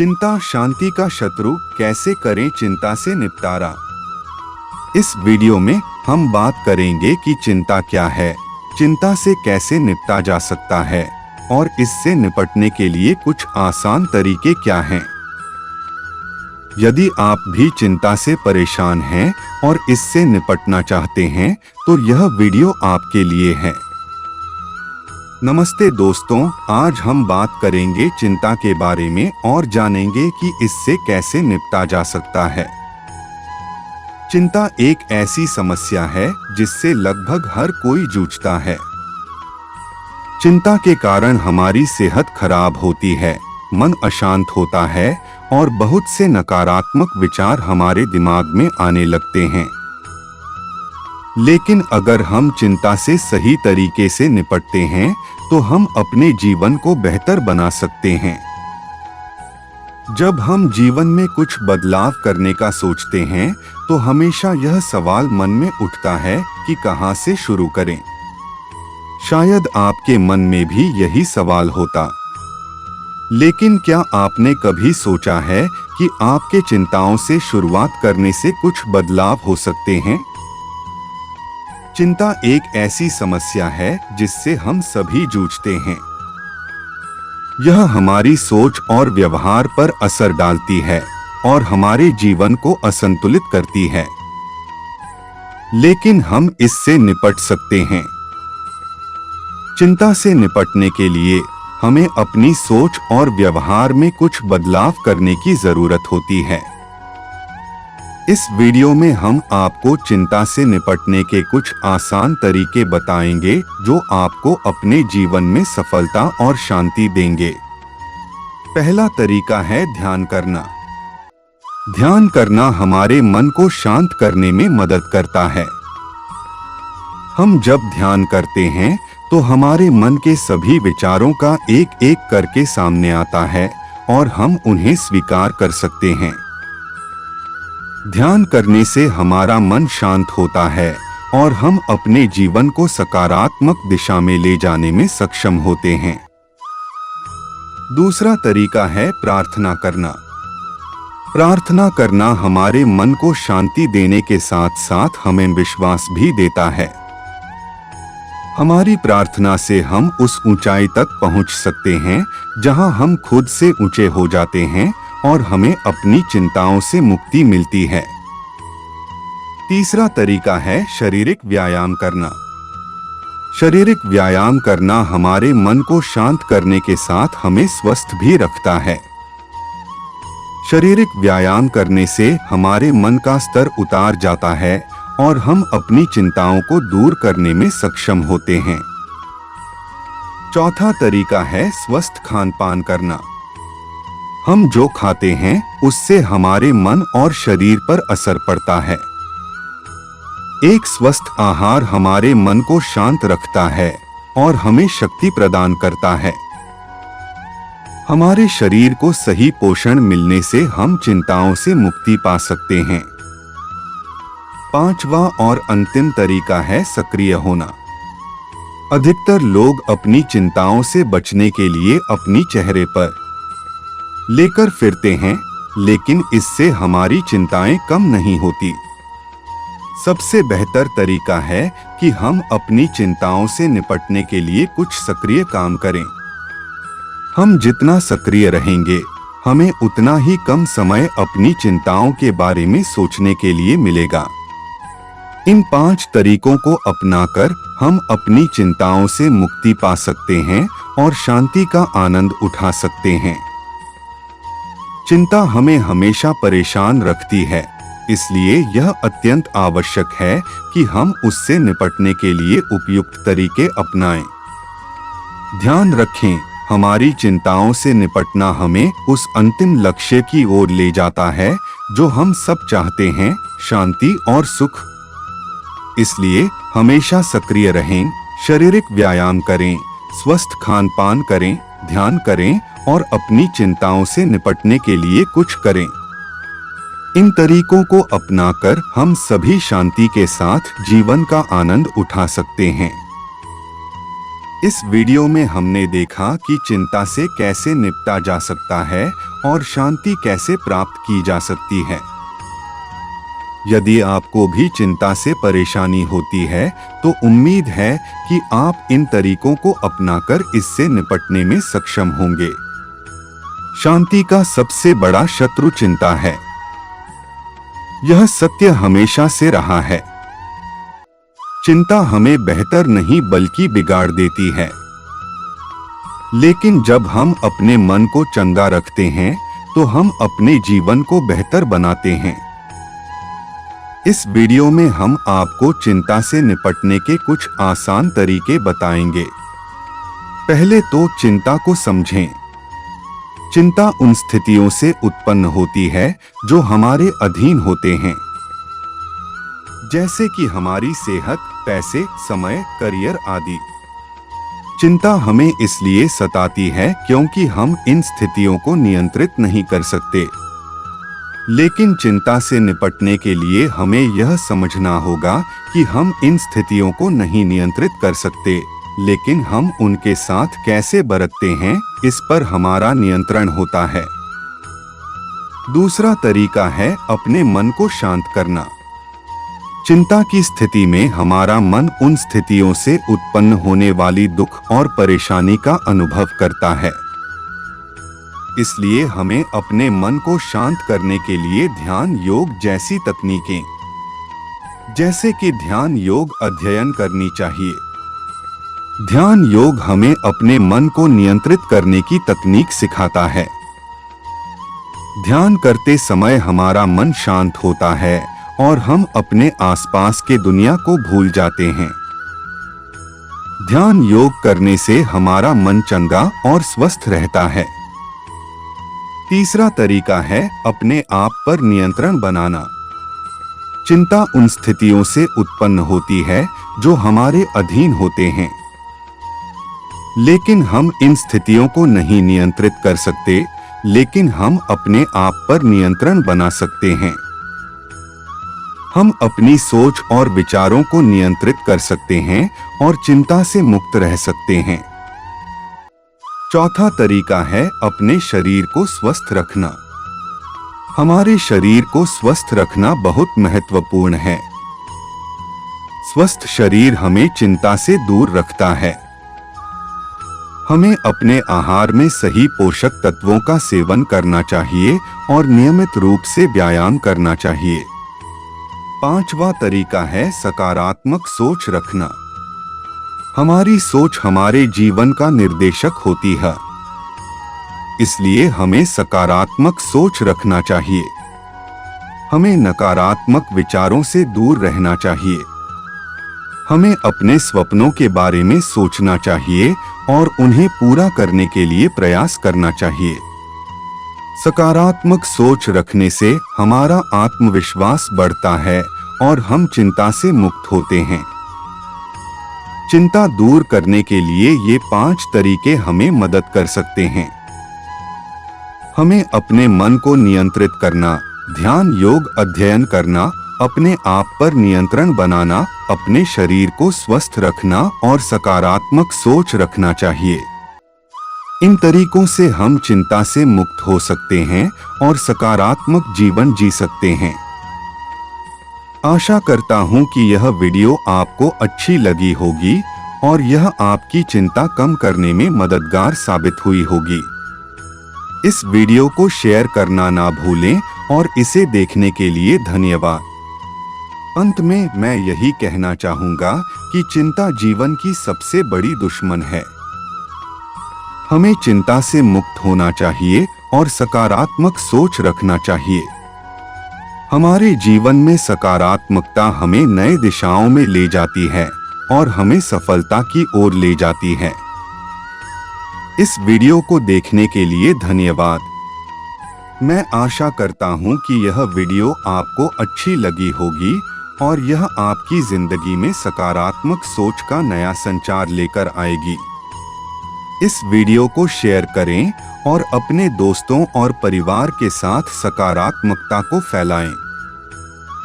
चिंता शांति का शत्रु, कैसे करें चिंता से निपटारा। इस वीडियो में हम बात करेंगे कि चिंता क्या है, चिंता से कैसे निपटा जा सकता है और इससे निपटने के लिए कुछ आसान तरीके क्या हैं। यदि आप भी चिंता से परेशान हैं और इससे निपटना चाहते हैं तो यह वीडियो आपके लिए है। नमस्ते दोस्तों, आज हम बात करेंगे चिंता के बारे में और जानेंगे कि इससे कैसे निपटा जा सकता है। चिंता एक ऐसी समस्या है जिससे लगभग हर कोई जूझता है। चिंता के कारण हमारी सेहत खराब होती है, मन अशांत होता है और बहुत से नकारात्मक विचार हमारे दिमाग में आने लगते हैं। लेकिन अगर हम चिंता से सही तरीके से निपटते हैं तो हम अपने जीवन को बेहतर बना सकते हैं। जब हम जीवन में कुछ बदलाव करने का सोचते हैं तो हमेशा यह सवाल मन में उठता है कि कहां से शुरू करें। शायद आपके मन में भी यही सवाल होता। लेकिन क्या आपने कभी सोचा है कि आपके चिंताओं से शुरुआत करने से कुछ बदलाव हो सकते हैं? चिंता एक ऐसी समस्या है जिससे हम सभी जूझते हैं। यह हमारी सोच और व्यवहार पर असर डालती है और हमारे जीवन को असंतुलित करती है। लेकिन हम इससे निपट सकते हैं। चिंता से निपटने के लिए हमें अपनी सोच और व्यवहार में कुछ बदलाव करने की जरूरत होती है। इस वीडियो में हम आपको चिंता से निपटने के कुछ आसान तरीके बताएंगे जो आपको अपने जीवन में सफलता और शांति देंगे। पहला तरीका है ध्यान करना। ध्यान करना हमारे मन को शांत करने में मदद करता है। हम जब ध्यान करते हैं तो हमारे मन के सभी विचारों का एक एक करके सामने आता है और हम उन्हें स्वीकार कर सकते हैं। ध्यान करने से हमारा मन शांत होता है और हम अपने जीवन को सकारात्मक दिशा में ले जाने में सक्षम होते हैं। दूसरा तरीका है प्रार्थना करना। प्रार्थना करना हमारे मन को शांति देने के साथ साथ हमें विश्वास भी देता है। हमारी प्रार्थना से हम उस ऊंचाई तक पहुंच सकते हैं जहां हम खुद से ऊंचे हो जाते हैं और हमें अपनी चिंताओं से मुक्ति मिलती है। तीसरा तरीका है शारीरिक व्यायाम करना। शारीरिक व्यायाम करना हमारे मन को शांत करने के साथ हमें स्वस्थ भी रखता है। शारीरिक व्यायाम करने से हमारे मन का स्तर उतार जाता है और हम अपनी चिंताओं को दूर करने में सक्षम होते हैं। चौथा तरीका है स्वस्थ खान पान करना। हम जो खाते हैं उससे हमारे मन और शरीर पर असर पड़ता है। एक स्वस्थ आहार हमारे मन को शांत रखता है और हमें शक्ति प्रदान करता है। हमारे शरीर को सही पोषण मिलने से हम चिंताओं से मुक्ति पा सकते हैं। पांचवा और अंतिम तरीका है सक्रिय होना। अधिकतर लोग अपनी चिंताओं से बचने के लिए अपनी चेहरे पर लेकर फिरते हैं, लेकिन इससे हमारी चिंताएं कम नहीं होती। सबसे बेहतर तरीका है कि हम अपनी चिंताओं से निपटने के लिए कुछ सक्रिय काम करें। हम जितना सक्रिय रहेंगे, हमें उतना ही कम समय अपनी चिंताओं के बारे में सोचने के लिए मिलेगा। इन 5 तरीकों को अपनाकर हम अपनी चिंताओं से मुक्ति पा सकते हैं और शांति का आनंद उठा सकते हैं। चिंता हमें हमेशा परेशान रखती है, इसलिए यह अत्यंत आवश्यक है कि हम उससे निपटने के लिए उपयुक्त तरीके अपनाएं। ध्यान रखें, हमारी चिंताओं से निपटना हमें उस अंतिम लक्ष्य की ओर ले जाता है जो हम सब चाहते हैं, शांति और सुख। इसलिए हमेशा सक्रिय रहें, शारीरिक व्यायाम करें, स्वस्थ खान पान करें, ध्यान करें और अपनी चिंताओं से निपटने के लिए कुछ करें। इन तरीकों को अपनाकर हम सभी शांति के साथ जीवन का आनंद उठा सकते हैं। इस वीडियो में हमने देखा कि चिंता से कैसे निपटा जा सकता है और शांति कैसे प्राप्त की जा सकती है। यदि आपको भी चिंता से परेशानी होती है तो उम्मीद है कि आप इन तरीकों को अपनाकर इससे निपटने में सक्षम होंगे। शांति का सबसे बड़ा शत्रु चिंता है। यह सत्य हमेशा से रहा है। चिंता हमें बेहतर नहीं बल्कि बिगाड़ देती है। लेकिन जब हम अपने मन को चंगा रखते हैं तो हम अपने जीवन को बेहतर बनाते हैं। इस वीडियो में हम आपको चिंता से निपटने के कुछ आसान तरीके बताएंगे। पहले तो चिंता को समझें। चिंता उन स्थितियों से उत्पन्न होती है जो हमारे अधीन होते हैं, जैसे कि हमारी सेहत, पैसे, समय, करियर आदि। चिंता हमें इसलिए सताती है क्योंकि हम इन स्थितियों को नियंत्रित नहीं कर सकते। लेकिन चिंता से निपटने के लिए हमें यह समझना होगा कि हम इन स्थितियों को नहीं नियंत्रित कर सकते, लेकिन हम उनके साथ कैसे बरतते हैं इस पर हमारा नियंत्रण होता है। दूसरा तरीका है अपने मन को शांत करना। चिंता की स्थिति में हमारा मन उन स्थितियों से उत्पन्न होने वाली दुख और परेशानी का अनुभव करता है। इसलिए हमें अपने मन को शांत करने के लिए ध्यान योग जैसी तकनीकें, जैसे कि ध्यान योग अध्ययन करनी चाहिए। ध्यान योग हमें अपने मन को नियंत्रित करने की तकनीक सिखाता है। ध्यान करते समय हमारा मन शांत होता है और हम अपने आसपास के दुनिया को भूल जाते हैं। ध्यान योग करने से हमारा मन चंगा और स्वस्थ रहता है। तीसरा तरीका है अपने आप पर नियंत्रण बनाना। चिंता उन स्थितियों से उत्पन्न होती है जो हमारे अधीन होते हैं, लेकिन हम इन स्थितियों को नहीं नियंत्रित कर सकते, लेकिन हम अपने आप पर नियंत्रण बना सकते हैं। हम अपनी सोच और विचारों को नियंत्रित कर सकते हैं और चिंता से मुक्त रह सकते हैं। चौथा तरीका है अपने शरीर को स्वस्थ रखना। हमारे शरीर को स्वस्थ रखना बहुत महत्वपूर्ण है। स्वस्थ शरीर हमें चिंता से दूर रखता है। हमें अपने आहार में सही पोषक तत्वों का सेवन करना चाहिए और नियमित रूप से व्यायाम करना चाहिए। पांचवा तरीका है सकारात्मक सोच रखना। हमारी सोच हमारे जीवन का निर्देशक होती है, इसलिए हमें सकारात्मक सोच रखना चाहिए। हमें नकारात्मक विचारों से दूर रहना चाहिए। हमें अपने सपनों के बारे में सोचना चाहिए और उन्हें पूरा करने के लिए प्रयास करना चाहिए। सकारात्मक सोच रखने से हमारा आत्मविश्वास बढ़ता है और हम चिंता से मुक्त होते हैं। चिंता दूर करने के लिए ये 5 तरीके हमें मदद कर सकते हैं। हमें अपने मन को नियंत्रित करना, ध्यान योग अध्ययन करना, अपने आप पर नियंत्रण बनाना, अपने शरीर को स्वस्थ रखना और सकारात्मक सोच रखना चाहिए। इन तरीकों से हम चिंता से मुक्त हो सकते हैं और सकारात्मक जीवन जी सकते हैं। आशा करता हूं कि यह वीडियो आपको अच्छी लगी होगी और यह आपकी चिंता कम करने में मददगार साबित हुई होगी। इस वीडियो को शेयर करना ना भूलें और इसे देखने के लिए धन्यवाद। अंत में मैं यही कहना चाहूंगा कि चिंता जीवन की सबसे बड़ी दुश्मन है। हमें चिंता से मुक्त होना चाहिए और सकारात्मक सोच रखना चाहिए। हमारे जीवन में सकारात्मकता हमें नए दिशाओं में ले जाती है और हमें सफलता की ओर ले जाती है। इस वीडियो को देखने के लिए धन्यवाद। मैं आशा करता हूं कि यह वीडियो आपको अच्छी लगी होगी और यह आपकी जिंदगी में सकारात्मक सोच का नया संचार लेकर आएगी। इस वीडियो को शेयर करें और अपने दोस्तों और परिवार के साथ सकारात्मकता को फैलाएं।